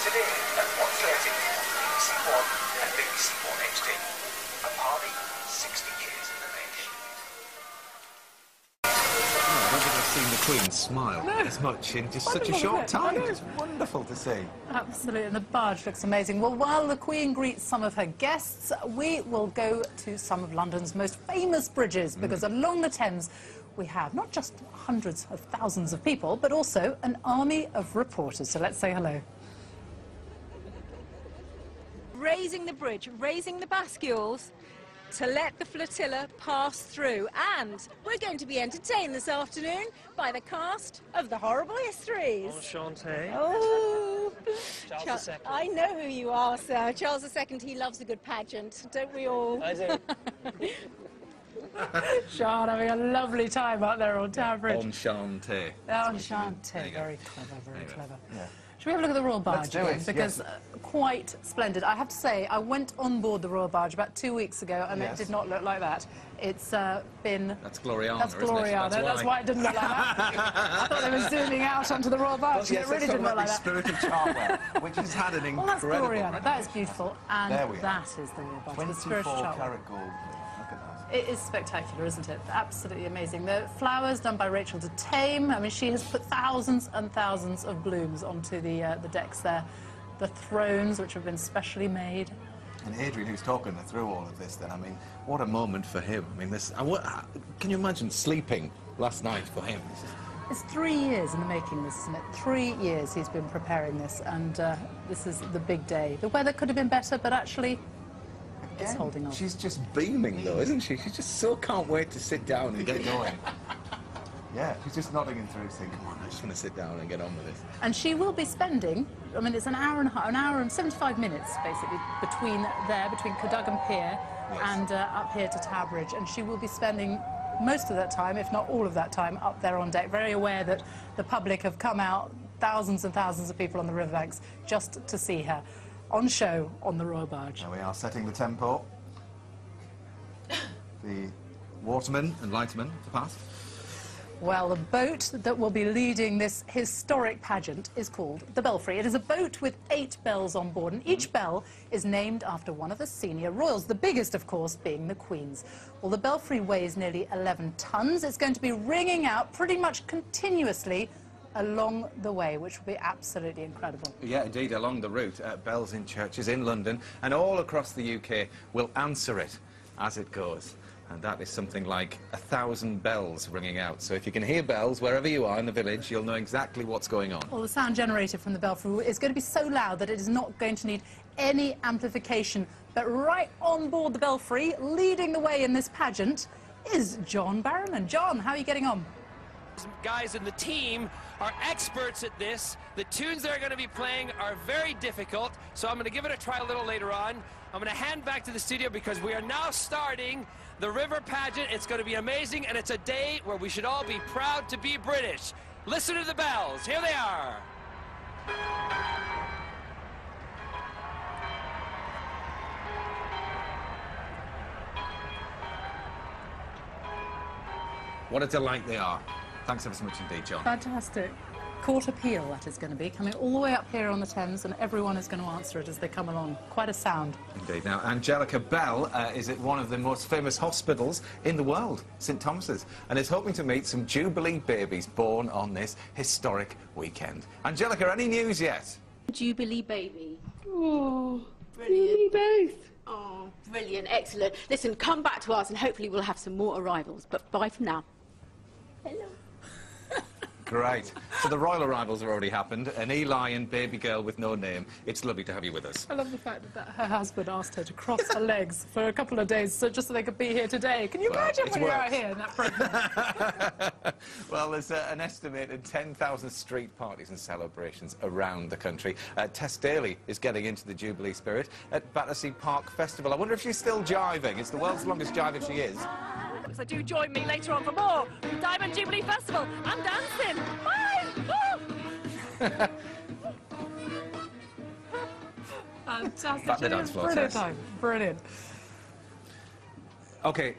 Today at 1:30 on BBC One and BBC One HD. A party 60 years in the making. I don't think I've seen the Queen smile as much in just such a short time. It's wonderful to see. Absolutely, and the barge looks amazing. Well, while the Queen greets some of her guests, we will go to some of London's most famous bridges, because along the Thames we have not just hundreds of thousands of people, but also an army of reporters. So let's say hello. Raising the bridge, raising the bascules to let the flotilla pass through. And we're going to be entertained this afternoon by the cast of The Horrible Histories. Enchanté. Oh, Charles II. I know who you are, sir. Charles II, he loves a good pageant, don't we all? I do. Sean having a lovely time out there on Tower Bridge. Enchanté. Enchanté. Very clever, very clever. Yeah. Should we have a look at the Royal Barge do again? it, Because quite splendid. I have to say, I went on board the Royal Barge about 2 weeks ago, and it did not look like that. It's been... That's Gloriana, That's Gloriana. isn't it? That's why it didn't look like that. I thought they were zooming out onto the Royal Barge. Yes, it really didn't look like that. Spirit of Chartwell, which has had an incredible... Well, that's Gloriana. That is beautiful. And there we are. that is the Royal Barge. The Spirit of 24 Chartwell. karat gold. Look at that. It is spectacular, isn't it? Absolutely amazing. The flowers done by Rachel de Tame. I mean, she has put thousands and thousands of blooms onto the decks there. The thrones, which have been specially made. And Adrian, who's talking her through all of this, then, I mean, what a moment for him. I mean, this... can you imagine sleeping last night for him? It's 3 years in the making, this, isn't it? 3 years he's been preparing this, and this is the big day. The weather could have been better, but actually... it's holding on. She's just beaming, though, isn't she? She just so can't wait to sit down and get going. Yeah, she's just nodding him through, saying, come on, I just want to sit down and get on with this. And she will be spending, I mean, it's an hour and 75 minutes, basically, between Cadogan Pier and up here to Tower Bridge. And she will be spending most of that time, if not all of that time, up there on deck, very aware that the public have come out, thousands and thousands of people on the riverbanks, just to see her on show on the Royal Barge. There we are, setting the tempo. The watermen and lightermen to pass. Well, the boat that will be leading this historic pageant is called the Belfry. It is a boat with 8 bells on board, and each bell is named after one of the senior royals, the biggest, of course, being the Queen's. Well, the Belfry weighs nearly 11 tons. It's going to be ringing out pretty much continuously along the way, which will be absolutely incredible. Yeah, indeed, along the route, bells in churches in London and all across the UK will answer it as it goes. And that is something like 1,000 bells ringing out. So if you can hear bells wherever you are in the village, you'll know exactly what's going on. Well, the sound generated from the Belfry is going to be so loud that it is not going to need any amplification. But right on board the Belfry, leading the way in this pageant, is John Barrowman. John, how are you getting on? Some guys in the team are experts at this. The tunes they're going to be playing are very difficult, so I'm going to give it a try a little later on. I'm going to hand back to the studio because we are now starting the river pageant. It's going to be amazing, and it's a day where we should all be proud to be British. Listen to the bells. Here they are. What a delight they are. Thanks ever so much indeed, John. Fantastic. Court appeal, that is going to be, coming all the way up here on the Thames, and everyone is going to answer it as they come along. Quite a sound. Indeed. Now, Angelica Bell is at one of the most famous hospitals in the world, St Thomas's, and is hoping to meet some Jubilee babies born on this historic weekend. Angelica, any news yet? Jubilee baby. Oh, Brilliant. both. Oh, brilliant, excellent. Listen, come back to us and hopefully we'll have some more arrivals. But bye for now. Hello. Great. So the royal arrivals have already happened. An Eli and baby girl with no name. It's lovely to have you with us. I love the fact that her husband asked her to cross her legs for a couple of days just so they could be here today. Can you imagine when you're out here and that pregnant? Well, there's an estimated 10,000 street parties and celebrations around the country. Tess Daly is getting into the Jubilee spirit at Battersea Park Festival. I wonder if she's still jiving. It's the world's longest jive if she is. So do join me later on for more Diamond Jubilee Festival. I'm dancing. Bye. Fantastic. Back the dance floor, Brilliant Tess. time. Brilliant. OK.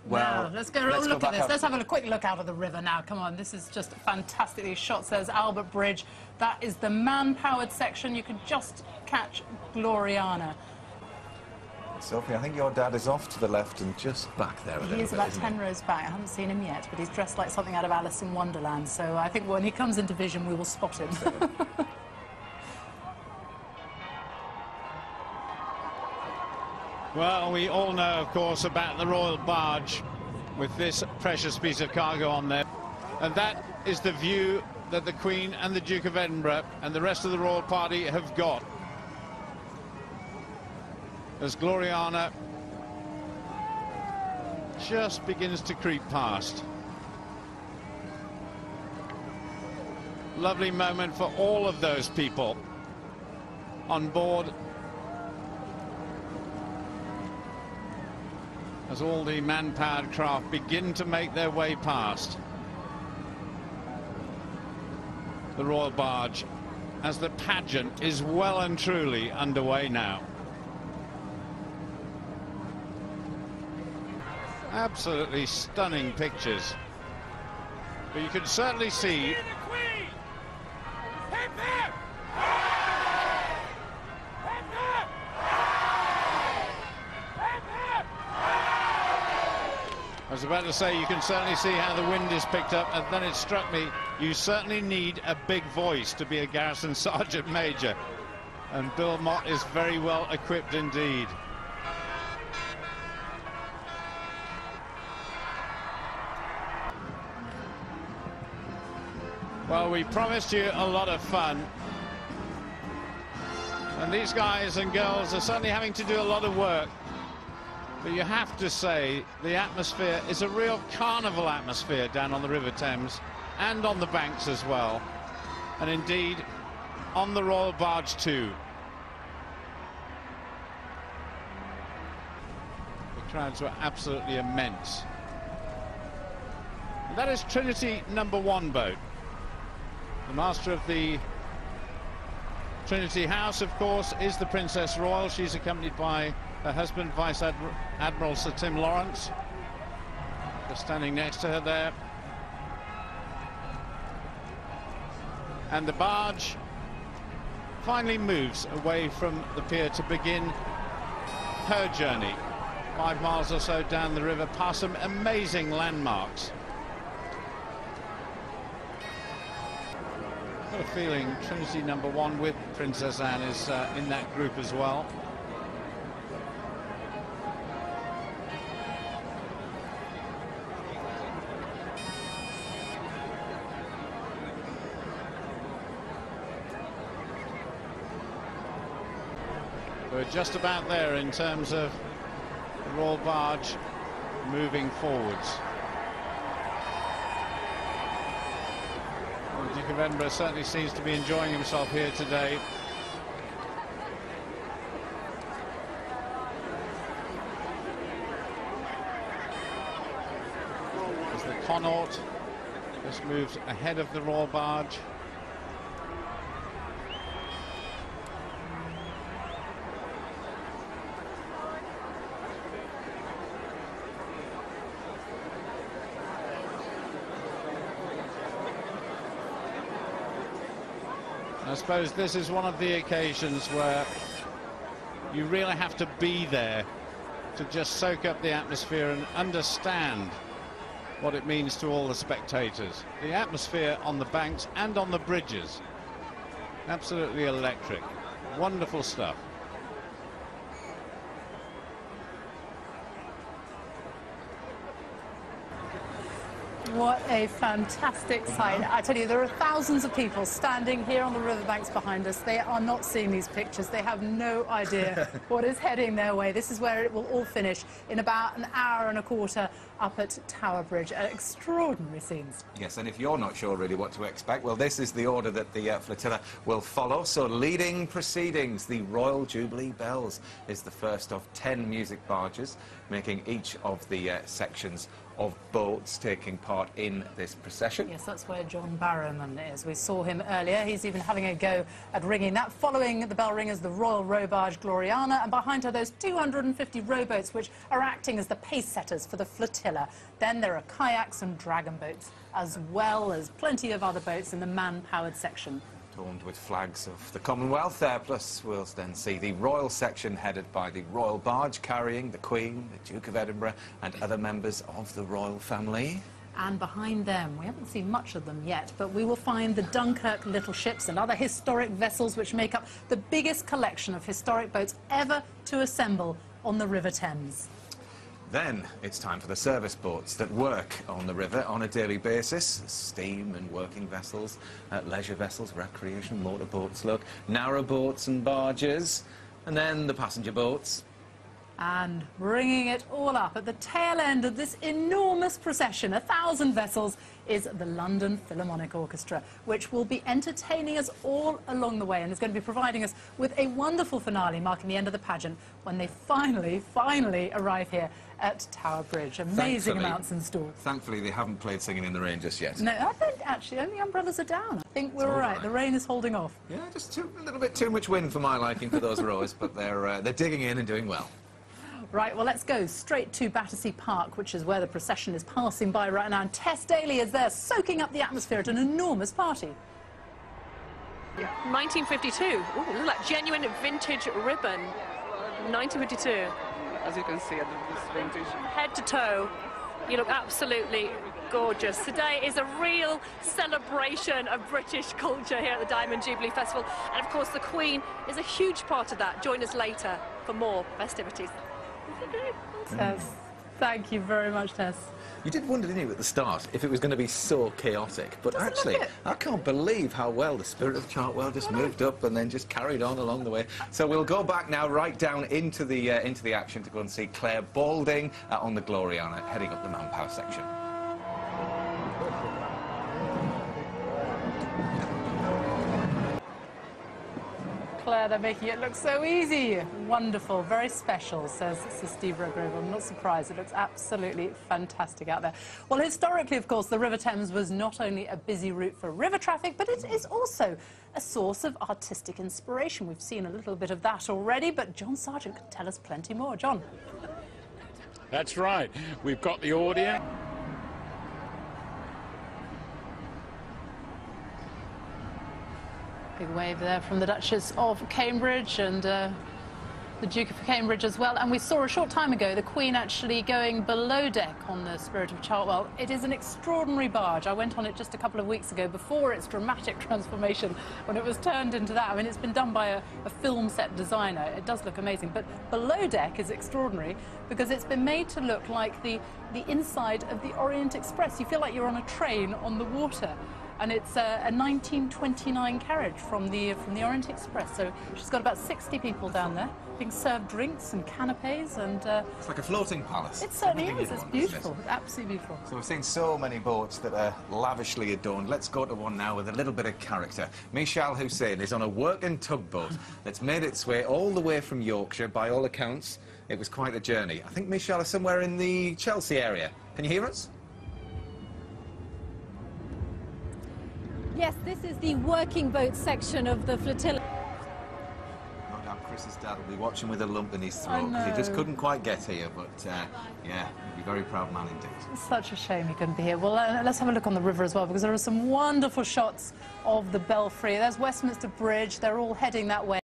Well, now, let's go look at this. Let's have a quick look out of the river now. Come on, this is just fantastic. These shots. There's Albert Bridge. That is the man-powered section. You can just catch Gloriana. Sophie, I think your dad is off to the left and just back there a little bit. He's about 10 rows back. I haven't seen him yet, but he's dressed like something out of Alice in Wonderland. So I think when he comes into vision, we will spot him. Well, we all know, of course, about the Royal Barge with this precious piece of cargo on there. And that is the view that the Queen and the Duke of Edinburgh and the rest of the royal party have got. As Gloriana just begins to creep past. Lovely moment for all of those people on board, as all the man-powered craft begin to make their way past the Royal Barge, as the pageant is well and truly underway now. Absolutely stunning pictures. But you can certainly see I was about to say, you can certainly see how the wind is picked up, and then it struck me, you certainly need a big voice to be a garrison sergeant major, and Bill Mott is very well equipped indeed. Well, we promised you a lot of fun, and these guys and girls are certainly having to do a lot of work. But you have to say, the atmosphere is a real carnival atmosphere down on the River Thames and on the banks as well. And indeed, on the Royal Barge too. The crowds were absolutely immense. And that is Trinity #1 boat. The master of the Trinity House, of course, is the Princess Royal. She's accompanied by her husband, Vice Admiral Sir Tim Lawrence. Just standing next to her there. And the barge finally moves away from the pier to begin her journey. 5 miles or so down the river, past some amazing landmarks. I've got a feeling Trinity #1 with Princess Anne is in that group as well. We're just about there in terms of the Royal Barge moving forwards. The Duke of Edinburgh certainly seems to be enjoying himself here today. As the Connaught just moves ahead of the Royal Barge. I suppose this is one of the occasions where you really have to be there to just soak up the atmosphere and understand what it means to all the spectators. The atmosphere on the banks and on the bridges, absolutely electric. Wonderful stuff. What a fantastic sight. I tell you, there are thousands of people standing here on the riverbanks behind us. They are not seeing these pictures. They have no idea what is heading their way. This is where it will all finish in about an hour and a quarter up at Tower Bridge. Extraordinary scenes. Yes, and if you're not sure really what to expect, well, this is the order that the flotilla will follow. So leading proceedings, the Royal Jubilee Bells is the first of 10 music barges, making each of the sections of boats taking part in this procession. Yes, that's where John Barrowman is. We saw him earlier. He's even having a go at ringing that. Following the bell ringers, the Royal row barge Gloriana, and behind her those 250 rowboats which are acting as the pace setters for the flotilla. Then there are kayaks and dragon boats, as well as plenty of other boats in the man-powered section. Adorned with flags of the Commonwealth there, plus we'll then see the royal section headed by the royal barge carrying the Queen, the Duke of Edinburgh and other members of the royal family. And behind them, we haven't seen much of them yet, but we will find the Dunkirk little ships and other historic vessels which make up the biggest collection of historic boats ever to assemble on the River Thames. Then it's time for the service boats that work on the river on a daily basis. Steam and working vessels, leisure vessels, recreation, motorboats, look, narrow boats and barges, and then the passenger boats. And bringing it all up at the tail end of this enormous procession, 1,000 vessels, is the London Philharmonic Orchestra, which will be entertaining us all along the way and is going to be providing us with a wonderful finale marking the end of the pageant when they finally arrive here at Tower Bridge. Amazing amounts in store. Thankfully, they haven't played Singing in the Rain just yet. No, I think actually only umbrellas are down. I think we're all right. The rain is holding off. Yeah, just a little bit too much wind for my liking for those rowers, but they're digging in and doing well. Right, well, let's go straight to Battersea Park, which is where the procession is passing by right now. And Tess Daly is there, soaking up the atmosphere at an enormous party. 1952. Ooh, look at that genuine vintage ribbon. 1952. As you can see, this vintage. Head to toe, you look absolutely gorgeous. Today is a real celebration of British culture here at the Diamond Jubilee Festival. And of course, the Queen is a huge part of that. Join us later for more festivities. Tess, thank you very much, Tess. You did wonder, didn't you, at the start, if it was going to be so chaotic. But actually, I can't believe how well the spirit of Chartwell just moved up and then just carried on along the way. So we'll go back now right down into the action to go and see Clare Balding on the Gloriana, heading up the manpower section. Claire, they're making it look so easy. Wonderful, very special, says Sir Steve Redgrave. I'm not surprised. It looks absolutely fantastic out there. Well, historically, of course, the River Thames was not only a busy route for river traffic, but it is also a source of artistic inspiration. We've seen a little bit of that already, but John Sargent can tell us plenty more. John. That's right. We've got the audience. Big wave there from the Duchess of Cambridge and the Duke of Cambridge as well. And we saw a short time ago the Queen actually going below deck on the Spirit of Chartwell. It is an extraordinary barge. I went on it just a couple of weeks ago before its dramatic transformation when it was turned into that. I mean, it's been done by a film set designer. It does look amazing. But below deck is extraordinary because it's been made to look like the inside of the Orient Express. You feel like you're on a train on the water. And it's a 1929 carriage from the Orient Express. So she's got about 60 people down there being served drinks and canapes and... it's like a floating palace. It certainly is. It's beautiful. It's absolutely beautiful. So we've seen so many boats that are lavishly adorned. Let's go to one now with a little bit of character. Mishal Husain is on a working tugboat that's made its way all the way from Yorkshire. By all accounts, it was quite a journey. I think Mishal is somewhere in the Chelsea area. Can you hear us? Yes, this is the working boat section of the flotilla. No doubt Chris's dad will be watching with a lump in his throat because he just couldn't quite get here, but yeah, he'd be a very proud man indeed. It's such a shame he couldn't be here. Well, let's have a look on the river as well because there are some wonderful shots of the Belfry. There's Westminster Bridge. They're all heading that way.